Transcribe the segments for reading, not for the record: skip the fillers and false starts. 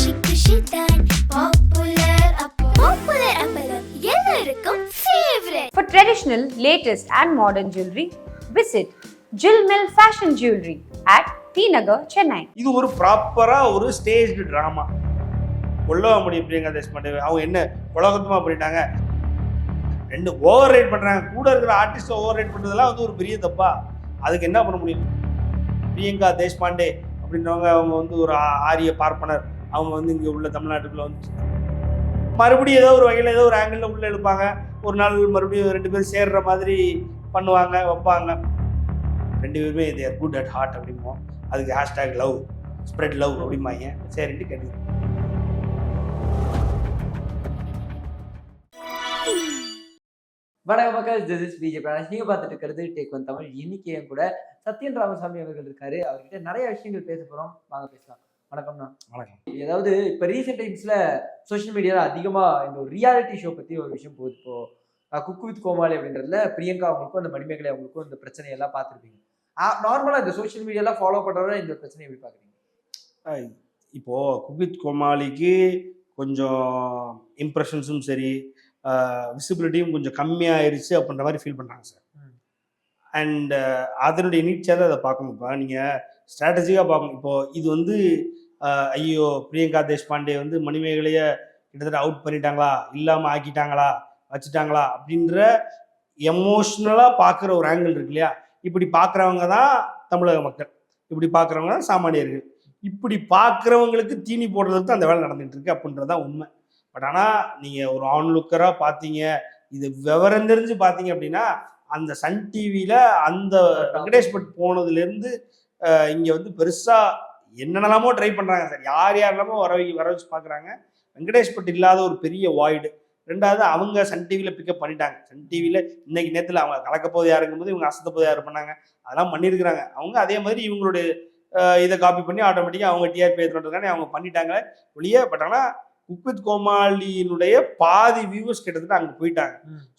For traditional, latest and modern jewelry, visit Jill Mill Fashion Jewelry at T Nagar, Chennai. இது ஒரு ப்ராப்பரா ஒரு staged drama. கொல்லவாமுடி Priyanka Deshpande அவங்க என்ன உலகத்துமா பண்ணிட்டாங்க, ரெண்டு ஓவர் ரைட் பண்றாங்க. கூட இருக்கிற ஆர்டிஸ்ட் ஓவர் ரைட் பண்றதெல்லாம் வந்து ஒரு பெரிய தப்பா. அதுக்கு என்ன பண்ண முடியும்? பிரியங்கா தேஷ்பாண்டே அப்படின்றவங்க அவங்க வந்து ஒரு ஆரிய பார்ப்பனர். அவங்க வந்து இங்கே உள்ள தமிழ்நாட்டுக்குள்ள வந்து மறுபடியும் ஏதோ ஒரு வகையில் ஏதோ ஒரு ஆங்கிளில் உள்ளே எழுப்பாங்க. ஒரு நாள் மறுபடியும் ரெண்டு பேரும் சேர்ற மாதிரி பண்ணுவாங்க, வைப்பாங்க. ரெண்டு பேருமே இது குட் அட் ஹார்ட் அப்படிம்போம். அதுக்கு ஹேஷ்டாக் லவ், ஸ்ப்ரெட் லவ் அப்படிம்பாங்க. சரின்ட்டு கேட்டுக்கிறேன். வணக்கம் மக்கள், திஸ் இஸ் பிஜே பிராணேஷ். நீங்கள் பார்த்துட்டு இருக்கிறது டேக் ஒன் தமிழ். இன்னைக்கு என் கூட சத்யன் ராமசாமி அவர்கள் இருக்காரு. அவர்கிட்ட நிறைய விஷயங்கள் பேச போகிறோம், வாங்க பேசலாம். வணக்கம்ண்ணா. வணக்கம். ஏதாவது இப்போ ரீசெண்ட் டைம்ஸில் சோஷியல் மீடியாவில் அதிகமாக இந்த ஒரு ரியாலிட்டி ஷோ பற்றி ஒரு விஷயம் போகுது. இப்போ குக் வித் கோமாளி அப்படின்றதுல பிரியங்கா அவங்களுக்கும் அந்த மணிமேகலை அவங்களுக்கும் இந்த பிரச்சனையெல்லாம் பார்த்துருப்பீங்க. நார்மலாக இந்த சோஷியல் மீடியாலாம் ஃபாலோ பண்ணுறவரை இந்த பிரச்சனை எப்படி பார்க்குறீங்க? இப்போது குக் வித் கோமாளிக்கு கொஞ்சம் இம்ப்ரெஷன்ஸும் சரி, விசிபிலிட்டியும் கொஞ்சம் கம்மியாயிருச்சு அப்படின்ற மாதிரி ஃபீல் பண்ணுறாங்க சார். அண்ட் அதனுடைய நீட்சியாக தான் அதை பார்க்கணும். இப்போ நீங்கள் ஸ்ட்ராட்டஜிக்காக பார்க்கணும். இப்போது இது வந்து ஐயோ பிரியங்கா தேஷ்பாண்டே வந்து மணிமேகலையை கிட்டத்தட்ட அவுட் பண்ணிட்டாங்களா, இல்லாமல் ஆக்கிட்டாங்களா, வச்சுட்டாங்களா அப்படின்ற எமோஷ்னலாக பார்க்குற ஒரு ஆங்கிள் இருக்கு இல்லையா? இப்படி பார்க்குறவங்க தான் தமிழக மக்கள், இப்படி பார்க்குறவங்க தான் சாமானியர்கள். இப்படி பார்க்குறவங்களுக்கு தீனி போடுறதுக்கு தான் அந்த வேலை நடந்துகிட்டு இருக்கு அப்படின்றது தான் உண்மை. பட் ஆனால் நீங்கள் ஒரு ஆன்லுக்கராக பார்த்தீங்க, இது விவரம் தெரிஞ்சு பார்த்தீங்க அப்படின்னா, அந்த சன் டிவியில் அந்த வெங்கடேஷ் பட் போனதுலேருந்து இங்கே வந்து பெருசாக என்னென்னலாமோ ட்ரை பண்ணுறாங்க சார். யாரெல்லாமோ வர வச்சு பார்க்குறாங்க. வெங்கடேஷ் பட் இல்லாத ஒரு பெரிய வாய்டு. ரெண்டாவது அவங்க சன் டிவியில் பிக்கப் பண்ணிட்டாங்க. சன் டிவியில் இன்னைக்கு நேரத்தில் அவங்க கலக்க போது யாருங்கும்போது இவங்க அசத்த போது யார் பண்ணாங்க, அதெல்லாம் பண்ணியிருக்கிறாங்க. அவங்க அதே மாதிரி இவங்களுடைய இதை காப்பி பண்ணி ஆட்டோமேட்டிக்காக அவங்க டிஆர்பி ஏற்றுறதுக்கான அவங்க பண்ணிட்டாங்க ஒழிய. பட் ஆனால் குக் வித் கோமாளியினுடைய பாதி வியூவர்ஸ் கிட்டத்தட்ட அங்கே போயிட்டாங்க.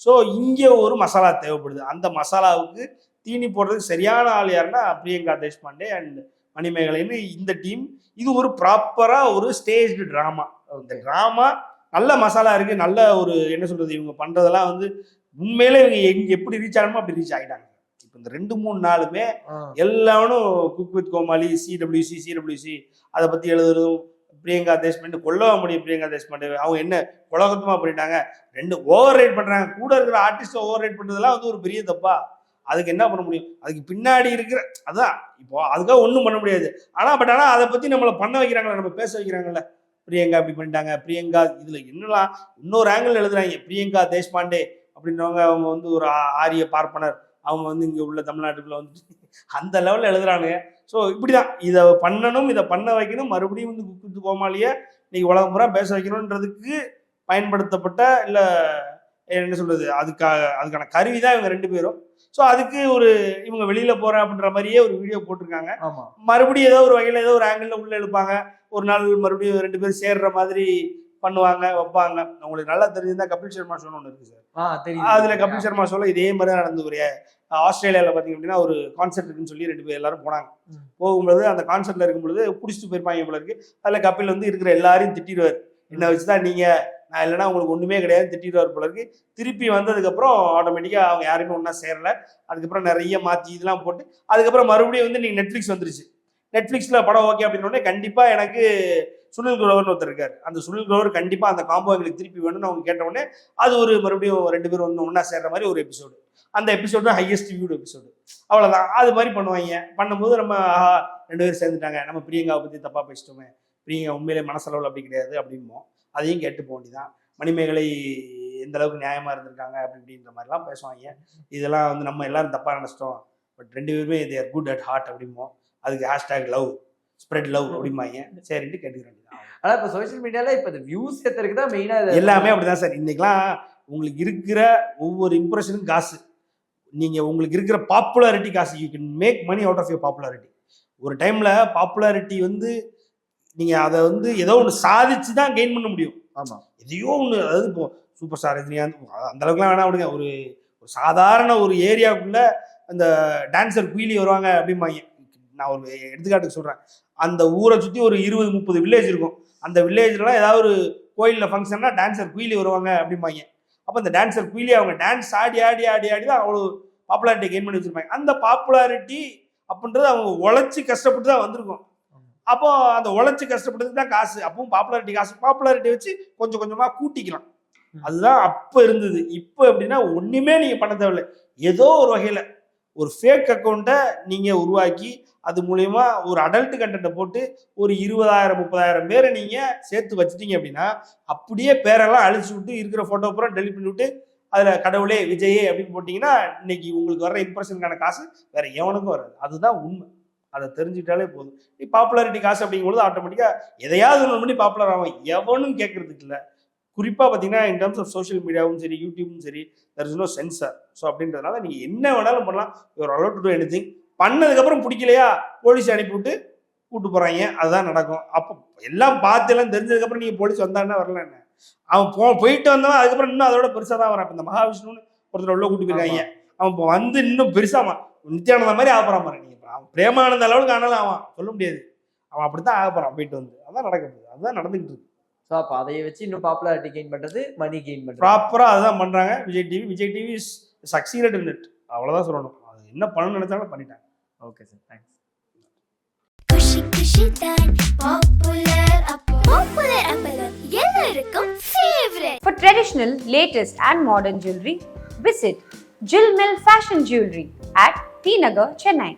ஸோ இங்கே ஒரு மசாலா தேவைப்படுது. அந்த மசாலாவுக்கு தீனி போடுறதுக்கு சரியான ஆள் யாருன்னா பிரியங்கா தேஷ்பாண்டே அண்ட் மணிமேகலைன்னு இந்த டீம். இது ஒரு ப்ராப்பராக ஒரு ஸ்டேஜ்டு ட்ராமா. இந்த ட்ராமா நல்ல மசாலா இருக்குது, நல்ல ஒரு என்ன சொல்கிறது, இவங்க பண்ணுறதெல்லாம் வந்து உண்மையிலே இவங்க எப்படி ரீச் ஆகணுமோ அப்படி ரீச் ஆகிட்டாங்க. இப்போ இந்த 2-3 நாளுமே எல்லாரும் குக் வித் கோமாளி, சிடபிள்யூசி அதை பற்றி எழுதுறதும், பிரியங்கா தேஷ்பாண்டே கொல்லவாமுடி பிரியங்கா தேஷ்பாண்டே அவங்க என்ன உலகத்துமா பண்ணிட்டாங்க, ரெண்டு ஓவர் ரைட் பண்ணுறாங்க. கூட இருக்கிற ஆர்டிஸ்ட் ஓவர் ரைட் பண்ணுறதுலாம் வந்து ஒரு பெரிய தப்பா. அதுக்கு என்ன பண்ண முடியும்? அதுக்கு பின்னாடி இருக்கிற அதான் இப்போ அதுக்காக ஒன்றும் பண்ண முடியாது. ஆனால் அதை பற்றி நம்மளை பண்ண வைக்கிறாங்களே, நம்ம பேச வைக்கிறாங்கல்ல. பிரியங்கா அப்படி பண்ணிட்டாங்க, பிரியங்கா இதில் என்னலாம் இன்னொரு ஆங்கிள் எழுதுறாங்க. பிரியங்கா தேஷ்பாண்டே அப்படின்றவங்க அவங்க வந்து ஒரு ஆரிய பார்ப்பனர். அவங்க வந்து இங்கே உள்ள தமிழ்நாட்டுக்குள்ள வந்து அந்த லெவலில் எழுதுறானுங்க. ஸோ இப்படி தான் இதை பண்ணணும், இதை பண்ண வைக்கணும், மறுபடியும் வந்து குக் வித் கோமாளியை இன்னைக்கு உலகம் பூரா பேச வைக்கணுன்றதுக்கு பயன்படுத்தப்பட்ட இல்லை என்ன சொல்கிறது, அதுக்கான கருவி தான் இவங்க 2 பேரும். ஸோ அதுக்கு ஒரு இவங்க வெளியில் போகிறேன் அப்படின்ற மாதிரியே ஒரு வீடியோ போட்டிருக்காங்க. மறுபடியும் ஏதோ ஒரு வகையில் ஏதோ ஒரு ஆங்கிளில் உள்ளே எழுப்பாங்க. ஒரு நாள் மறுபடியும் 2 பேரும் சேர்ற மாதிரி பண்ணுவாங்க, வைப்பாங்க. உங்களுக்கு நல்லா தெரிஞ்சிருந்தா கபில் சர்மா ஷோன்னு ஒன்று இருக்குது சார். அதில் கபில் சர்மா ஷோவில் இதே மாதிரி தான் நடந்து. ஒரு ஆஸ்திரேலியாவில் பார்த்தீங்க அப்படின்னா ஒரு கான்சர்ட் இருக்குன்னு சொல்லி 2 பேர் எல்லாரும் போனாங்க. போகும்பொழுது அந்த கான்சர்ட்டில் இருக்கும்பொழுது குடிச்சிட்டு போயிருப்பாங்க போல இருக்கு. அதில் கபில் வந்து இருக்கிற எல்லாரையும் திட்டிடுவார். என்ன வச்சு தான் நீங்கள், நான் இல்லைனா உங்களுக்கு ஒன்றுமே கிடையாது திட்டிடுவார் போல இருக்கு. திருப்பி வந்ததுக்கப்புறம் ஆட்டோமேட்டிக்காக அவங்க யாருமே ஒன்றா சேரலை. அதுக்கப்புறம் நிறைய மாற்றி இதெல்லாம் போட்டு அதுக்கப்புறம் மறுபடியும் வந்து நீங்கள் நெட்ஃப்ளிக்ஸ் வந்துருச்சு. நெட்ஃப்ளிக்ஸில் படம் ஓகே அப்படின்னோடனே கண்டிப்பாக எனக்கு சுனில் குரோவர்னு ஒருத்தர் இருக்கார். அந்த சுனில் குரோவர் கண்டிப்பாக அந்த காம்போ எங்களுக்கு திருப்பி வேணும்னு அவங்க கேட்டவுடனே அது ஒரு மறுபடியும் 2 பேரும் வந்து ஒன்றா சேர்ற மாதிரி ஒரு எபிசோடு. அந்த எபிசோடு தான் ஹையஸ்ட் வியூடு எபிசோடு. அவ்வளோதான். அது மாதிரி பண்ணுவாங்க. பண்ணும்போது நம்ம 2 பேரும் சேர்ந்துட்டாங்க, நம்ம பிரியங்காவை பற்றி தப்பாக பேசிட்டோமே, பிரியங்கா உண்மையிலே மனசளவில் அப்படி கிடையாது அப்படிம்போம். அதையும் கேட்டு போக வேண்டியதான். மணிமேகலை எந்த அளவுக்கு நியாயமாக இருந்திருக்காங்க அப்படின்ற மாதிரிலாம் பேசுவாங்க. இதெல்லாம் வந்து நம்ம எல்லாரும் தப்பாக நினச்சிட்டோம், பட் 2 பேருமே இது குட் அட் ஹார்ட் அப்படிம்போம். அதுக்கு ஹேஷ்டாக் லவ், ஸ்ப்ரெட் லவ் அப்படிம்பாங்க. சரின்ட்டு கேட்டுக்க வேண்டியதான். ஆனால் இப்போ சோஷியல் மீடியாவில் இப்போ இந்த வியூஸ் ஏற்றுறதுக்கு தான் மெயினாக எல்லாமே அப்படி தான் சார். இன்றைக்கெலாம் உங்களுக்கு இருக்கிற ஒவ்வொரு இம்ப்ரெஷனுக்கும் காசு. நீங்கள் உங்களுக்கு இருக்கிற பாப்புலாரிட்டி காசு. You can make money out of your popularity. ஒரு டைமில் பாப்புலாரிட்டி வந்து நீங்கள் அதை வந்து ஏதோ ஒன்று சாதிச்சு தான் கெயின் பண்ண முடியும். ஆமாம், எதையோ ஒன்று. அதாவது இப்போ சூப்பர் ஸ்டார் ரஜினிகாந்த் அந்த அளவுக்குலாம் வேணா விடுங்க. ஒரு சாதாரண ஒரு ஏரியாவுக்குள்ளே அந்த டான்ஸர் குயிலி வருவாங்க அப்படிம்பாங்க. நான் ஒரு எடுத்துக்காட்டுக்கு சொல்கிறேன். அந்த ஊரை சுற்றி ஒரு 20-30 வில்லேஜ் இருக்கும். அந்த வில்லேஜ்லாம் ஏதாவது ஒரு கோயிலில் ஃபங்க்ஷன்னா டான்ஸர் குயிலி வருவாங்க அப்படிம்பாங்க. அப்போ அந்த டான்ஸர் குயிலி அவங்க டான்ஸ் ஆடி ஆடி ஆடி ஆடி தான் அவ்வளோ பாப்புலாரிட்டி கெயின் பண்ணி வச்சிருப்பாங்க. அந்த பாப்புலாரிட்டி அப்படின்றது அவங்க உழைச்சி கஷ்டப்பட்டு தான் வந்திருக்கும். அப்போ அந்த உழைச்சி கஷ்டப்பட்டதுக்கு தான் காசு. அப்பவும் பாப்புலாரிட்டி காசு, பாப்புலாரிட்டி வச்சு கொஞ்சம் கொஞ்சமாக கூட்டிக்கலாம். அதுதான் அப்போ இருந்தது. இப்போ எப்படின்னா ஒன்றுமே நீங்கள் பண்ண தேவையில்லை. ஏதோ ஒரு வகையில் ஒரு ஃபேக் அக்கௌண்ட்டை நீங்கள் உருவாக்கி அது மூலயமா ஒரு அடல்ட் கண்டென்ட்டை போட்டு ஒரு 20,000-30,000 பேரை நீங்கள் சேர்த்து வச்சிட்டீங்க அப்படின்னா அப்படியே பேரெல்லாம் அழிச்சு விட்டு இருக்கிற ஃபோட்டோ பூரா டெலிட் பண்ணி விட்டு அதில் கடவுளே விஜயே அப்படின்னு போட்டிங்கன்னா இன்னைக்கு உங்களுக்கு வர்ற இம்ப்ரெஷனுக்கான காசு வேற எவனுக்கும் வராது. அதுதான் உண்மை. அதை தெரிஞ்சுக்கிட்டாலே போதும். பாப்புலாரிட்டி காசு அப்படிங்கும்போது ஆட்டோமேட்டிக்காக எதையாவது ஒன்று பண்ணி பாப்புலர் ஆகும். எவனும் கேட்கறதுக்கு இல்லை. குறிப்பாக பார்த்தீங்கன்னா இன் டர்ம்ஸ் ஆஃப் சோஷியல் மீடியாவும் சரி யூடியூபும் சரி there is no censor. So அப்படின்றதுனால நீங்கள் என்ன வேணாலும் பண்ணலாம். You're allowed to do anything. பண்ணதுக்கப்புறம் பிடிக்கலையா போலீஸ் அனுப்பிவிட்டு கூப்பிட்டு போகிறாங்க. அதுதான் நடக்கும். அப்போ எல்லாம் பார்த்து எல்லாம் தெரிஞ்சதுக்கப்புறம் நீங்கள் போலீஸ் வந்தான்னா வரல என்ன அவன் போயிட்டு வந்தவன் அதுக்கப்புறம் இன்னும் அதோட பெருசாக தான் வரான். இப்போ இந்த மகாவிஷ்ணுன்னு ஒருத்தர் உள்ள கூட்டு போயிருக்காங்க. அவன் இப்போ வந்து இன்னும் பெருசாமா நித்யானந்தா மாதிரி ஆகப்போறான் பாரு. நீங்கள் அவன் பிரேமானந்த அளவுக்கு ஆனாலும் அவன் சொல்ல முடியாது. அவன் அப்படித்தான் ஆகப்போறான் போயிட்டு வந்து. அதான் நடக்க போகுது. அதுதான் நடந்துகிட்டு இருக்கு. ஸோ அப்போ அதை வச்சு இன்னும் பாப்புலாரிட்டி கெயின் பண்ணுறது, மணி கெயின் பண்ணுறது ப்ராப்பராக அதுதான் பண்ணுறாங்க Vijay TV is succeeded in it. அவ்வளோதான் சொல்லணும். அது என்ன பண்ணணும்னு நினைச்சாலும் பண்ணிட்டாங்க. Okay sir, thanks. Kushi Kushi தான் பாப்புலர் அப்பளம் எல்லாருக்கும் favourite. For traditional, latest and modern jewelry, visit Jill Mill Fashion Jewelry at T Nagar, Chennai.